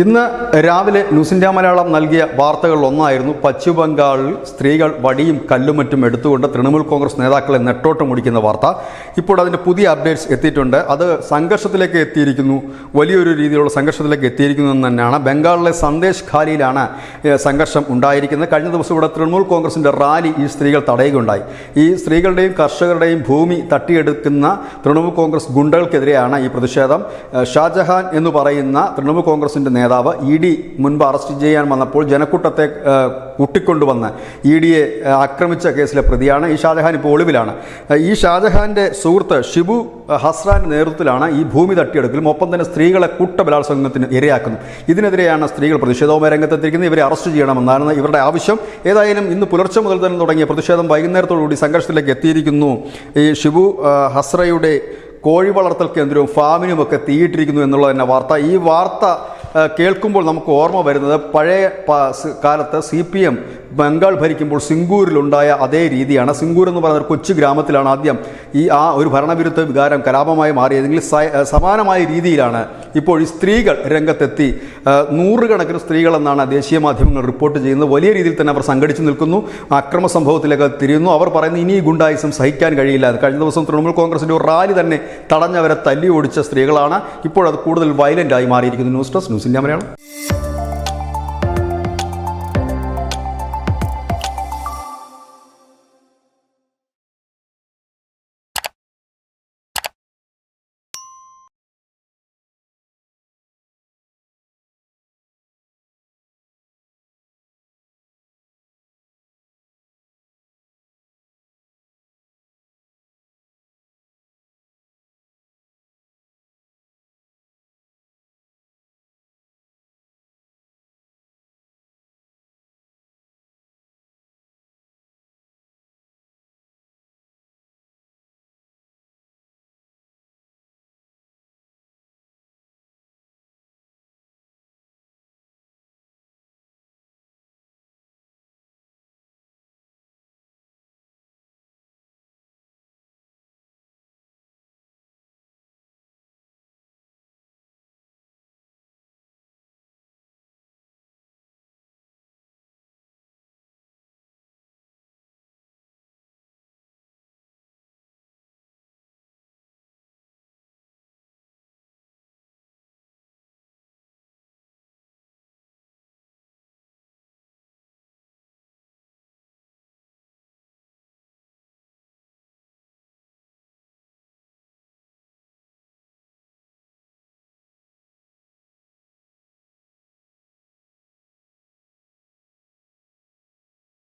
ഇന്ന് രാവിലെ news India Malayalam നൽകിയ വാർത്തകളിലൊന്നായിരുന്നു പശ്ചിമ ബംഗാളിൽ സ്ത്രീകൾ വടിയും കല്ലും മറ്റും എടുത്തുകൊണ്ട് തൃണമൂൽ കോൺഗ്രസ് നേതാക്കളെ നെട്ടോട്ടം മുടിക്കുന്ന വാർത്ത. ഇപ്പോൾ അതിൻ്റെ പുതിയ അപ്ഡേറ്റ്സ് എത്തിയിട്ടുണ്ട്. അത് സംഘർഷത്തിലേക്ക് എത്തിയിരിക്കുന്നു, വലിയൊരു രീതിയിലുള്ള സംഘർഷത്തിലേക്ക് എത്തിയിരിക്കുന്നു എന്ന് തന്നെയാണ്. ബംഗാളിലെ സന്ദേശ് ഖാലിയിലാണ് സംഘർഷം ഉണ്ടായിരിക്കുന്നത്. കഴിഞ്ഞ ദിവസം ഇവിടെ തൃണമൂൽ കോൺഗ്രസിൻ്റെ റാലി ഈ സ്ത്രീകൾ തടയുകയുണ്ടായി. ഈ സ്ത്രീകളുടെയും കർഷകരുടെയും ഭൂമി തട്ടിയെടുക്കുന്ന തൃണമൂൽ കോൺഗ്രസ് ഗുണ്ടകൾക്കെതിരെയാണ് ഈ പ്രതിഷേധം. ഷാജഹാൻ എന്ന് പറയുന്ന തൃണമൂൽ കോൺഗ്രസിൻ്റെ നേതാവ് ED മുൻപ് അറസ്റ്റ് ചെയ്യാൻ വന്നപ്പോൾ ജനക്കൂട്ടത്തെ കൂട്ടിക്കൊണ്ടുവന്ന് EDയെ ആക്രമിച്ച കേസിലെ പ്രതിയാണ്. ഈ ഷാജഹാൻ ഇപ്പോൾ ഒളിവിലാണ്. ഈ ഷാജഹാൻ്റെ സുഹൃത്ത് ഷിബു ഹസ്രാൻ്റെ നേതൃത്വത്തിലാണ് ഈ ഭൂമി തട്ടിയെടുക്കലും ഒപ്പം തന്നെ സ്ത്രീകളെ കൂട്ടബലാത്സംഗത്തിന് ഇരയാക്കുന്നു. ഇതിനെതിരെയാണ് സ്ത്രീകൾ പ്രതിഷേധവുമായി രംഗത്തെത്തിയിരിക്കുന്നത്. ഇവരെ അറസ്റ്റ് ചെയ്യണമെന്നാണ് ഇവരുടെ ആവശ്യം. ഏതായാലും ഇന്ന് പുലർച്ചെ മുതൽ തന്നെ തുടങ്ങിയ പ്രതിഷേധം വൈകുന്നേരത്തോടുകൂടി സംഘർഷത്തിലേക്ക് എത്തിയിരിക്കുന്നു. ഈ ഷിബു ഹസ്രയുടെ കോഴി വളർത്തൽ കേന്ദ്രവും ഫാമിനുമൊക്കെ തീയിട്ടിരിക്കുന്നു എന്നുള്ള തന്നെ വാർത്ത. ഈ വാർത്ത കേൾക്കുമ്പോൾ നമുക്ക് ഓർമ്മ വരുന്നത് പഴയ കാലത്ത് CPM ബംഗാൾ ഭരിക്കുമ്പോൾ സിംഗൂരിലുണ്ടായ അതേ രീതിയാണ്. സിംഗൂർ എന്ന് പറയുന്ന ഒരു കൊച്ചു ഗ്രാമത്തിലാണ് ആദ്യം ആ ഒരു ഭരണവിരുദ്ധ വികാരം കലാപമായി മാറിയതെങ്കിൽ സമാനമായ രീതിയിലാണ് ഇപ്പോൾ ഈ സ്ത്രീകൾ രംഗത്തെത്തി. നൂറുകണക്കിന് സ്ത്രീകളെന്നാണ് ദേശീയ മാധ്യമങ്ങൾ റിപ്പോർട്ട് ചെയ്യുന്നത്. വലിയ രീതിയിൽ തന്നെ അവർ സംഘടിച്ചു നിൽക്കുന്നു, അക്രമ സംഭവത്തിലേക്ക് തിരിയുന്നു. അവർ പറയുന്നത് ഇനി ഗുണ്ടായിസം സഹിക്കാൻ കഴിയില്ല. കഴിഞ്ഞ ദിവസം തൃണമൂൽ കോൺഗ്രസിൻ്റെ ഒരു റാലി തന്നെ തടഞ്ഞവരെ തല്ലി ഓടിച്ച സ്ത്രീകളാണ്. ഇപ്പോൾ അത് കൂടുതൽ വയലൻ്റായി മാറിയിരിക്കുന്നു. News desk news India Malayalam.